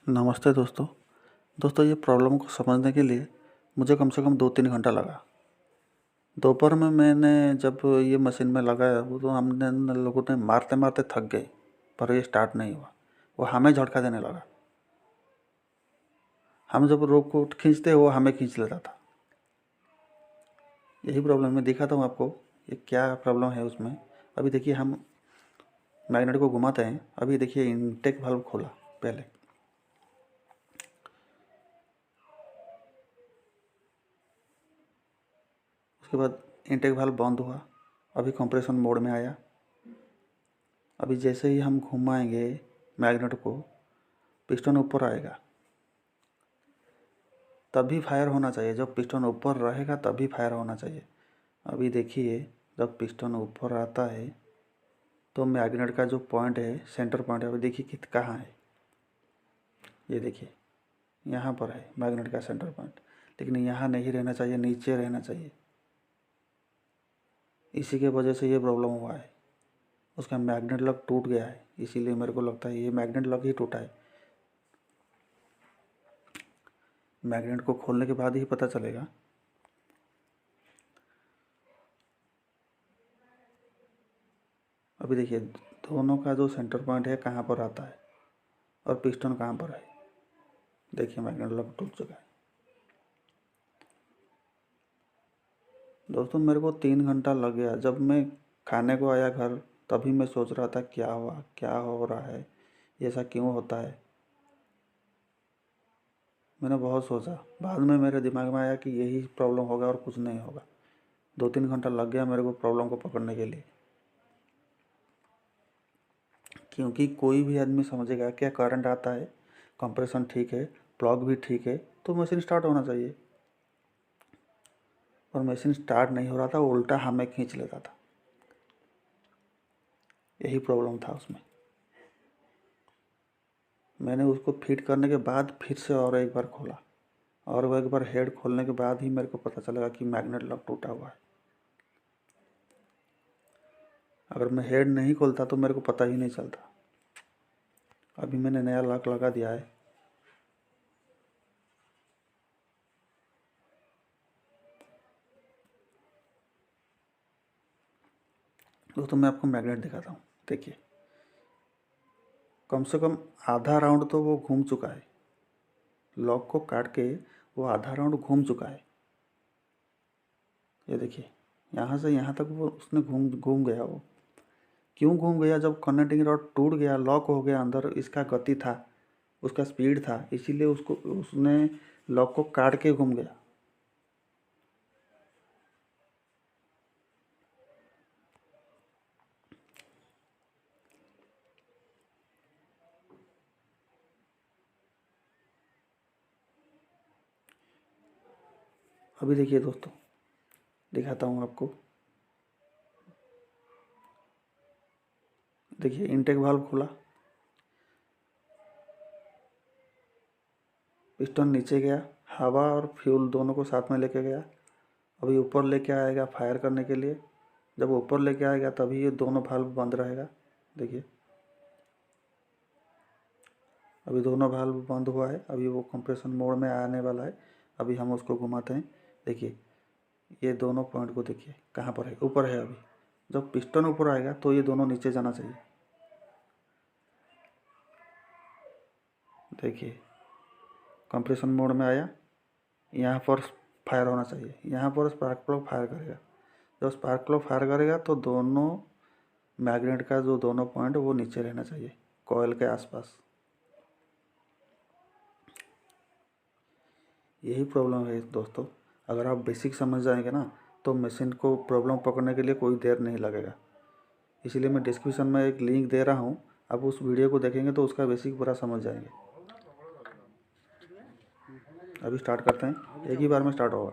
नमस्ते दोस्तों। ये प्रॉब्लम को समझने के लिए मुझे कम से कम 2-3 घंटा लगा। दोपहर में मैंने जब ये मशीन में लगाया वो तो हमने लोगों ने मारते मारते थक गए, पर ये स्टार्ट नहीं हुआ। वो हमें झटका देने लगा। हम जब रोक को खींचते वो हमें खींच लेता था। यही प्रॉब्लम मैं दिखाता हूँ आपको, ये क्या प्रॉब्लम है उसमें। अभी देखिए हम मैग्नेट को घुमाते हैं। अभी देखिए इनटेक वाल्व खोला पहले, उसके बाद इनटेक वाल्व बंद हुआ। अभी कंप्रेशन मोड में आया। अभी जैसे ही हम घुमाएंगे मैग्नेट को, पिस्टन ऊपर आएगा, तभी फायर होना चाहिए। जब पिस्टन ऊपर रहेगा तभी फायर होना चाहिए। अभी देखिए जब पिस्टन ऊपर आता है तो मैग्नेट का जो पॉइंट है, सेंटर पॉइंट है, अभी देखिए कि कहाँ है। ये देखिए यहाँ पर है मैग्नेट का सेंटर पॉइंट, लेकिन यहाँ नहीं रहना चाहिए, नीचे रहना चाहिए। इसी के वजह से ये प्रॉब्लम हुआ है। उसका मैग्नेट लग टूट गया है, इसीलिए मेरे को लगता है ये मैग्नेट लग ही टूटा है। मैग्नेट को खोलने के बाद ही पता चलेगा। अभी देखिए दोनों का जो सेंटर पॉइंट है कहाँ पर आता है और पिस्टन कहाँ पर है। देखिए मैग्नेट लग टूट चुका है। दोस्तों मेरे को 3 घंटा लग गया। जब मैं खाने को आया घर, तभी मैं सोच रहा था क्या हुआ, क्या हो रहा है, ऐसा क्यों होता है। मैंने बहुत सोचा, बाद में मेरे दिमाग में आया कि यही प्रॉब्लम होगा और कुछ नहीं होगा। 2-3 घंटा लग गया मेरे को प्रॉब्लम को पकड़ने के लिए, क्योंकि कोई भी आदमी समझेगा क्या करंट आता है, कंप्रेशन ठीक है, प्लग भी ठीक है, तो मशीन स्टार्ट होना चाहिए। और मशीन स्टार्ट नहीं हो रहा था, उल्टा हमें खींच लेता था। यही प्रॉब्लम था उसमें। मैंने उसको फिट करने के बाद फिर से और एक बार खोला, और वो एक बार हेड खोलने के बाद ही मेरे को पता चलेगा कि मैग्नेट लॉक टूटा हुआ है। अगर मैं हेड नहीं खोलता तो मेरे को पता ही नहीं चलता। अभी मैंने नया लॉक लगा दिया है। दोस्तों मैं आपको मैग्नेट दिखाता हूँ। देखिए कम से कम आधा राउंड तो वो घूम चुका है। लॉक को काट के वो आधा राउंड घूम चुका है। ये देखिए यहाँ से यहाँ तक वो उसने घूम घूम गया। वो क्यों घूम गया? जब कनेक्टिंग रॉड टूट गया, लॉक हो गया अंदर, इसका गति था, उसका स्पीड था, इसीलिए उसको उसने लॉक को काट के घूम गया। अभी देखिए दोस्तों, दिखाता हूँ आपको। देखिए इनटेक वाल्व खुला, पिस्टन नीचे गया, हवा और फ्यूल दोनों को साथ में लेके गया। अभी ऊपर लेके आएगा फायर करने के लिए। जब ऊपर लेके आएगा तभी ये दोनों वाल्व बंद रहेगा। देखिए अभी दोनों वाल्व बंद हुआ है। अभी वो कंप्रेशन मोड में आने वाला है। अभी हम उसको घुमाते हैं। देखिए ये दोनों पॉइंट को देखिए कहाँ पर है, ऊपर है। अभी जब पिस्टन ऊपर आएगा तो ये दोनों नीचे जाना चाहिए। देखिए कंप्रेशन मोड में आया, यहाँ पर फायर होना चाहिए। यहाँ पर स्पार्क प्लग फायर करेगा। जब स्पार्क प्लग फायर करेगा तो दोनों मैग्नेट का जो दोनों पॉइंट वो नीचे रहना चाहिए, कॉइल के आसपास। यही प्रॉब्लम है दोस्तों। अगर आप बेसिक समझ जाएंगे ना तो मशीन को प्रॉब्लम पकड़ने के लिए कोई देर नहीं लगेगा। इसीलिए मैं डिस्क्रिप्शन में एक लिंक दे रहा हूँ, आप उस वीडियो को देखेंगे तो उसका बेसिक पूरा समझ जाएंगे। अभी स्टार्ट करते हैं, एक ही बार में स्टार्ट होगा।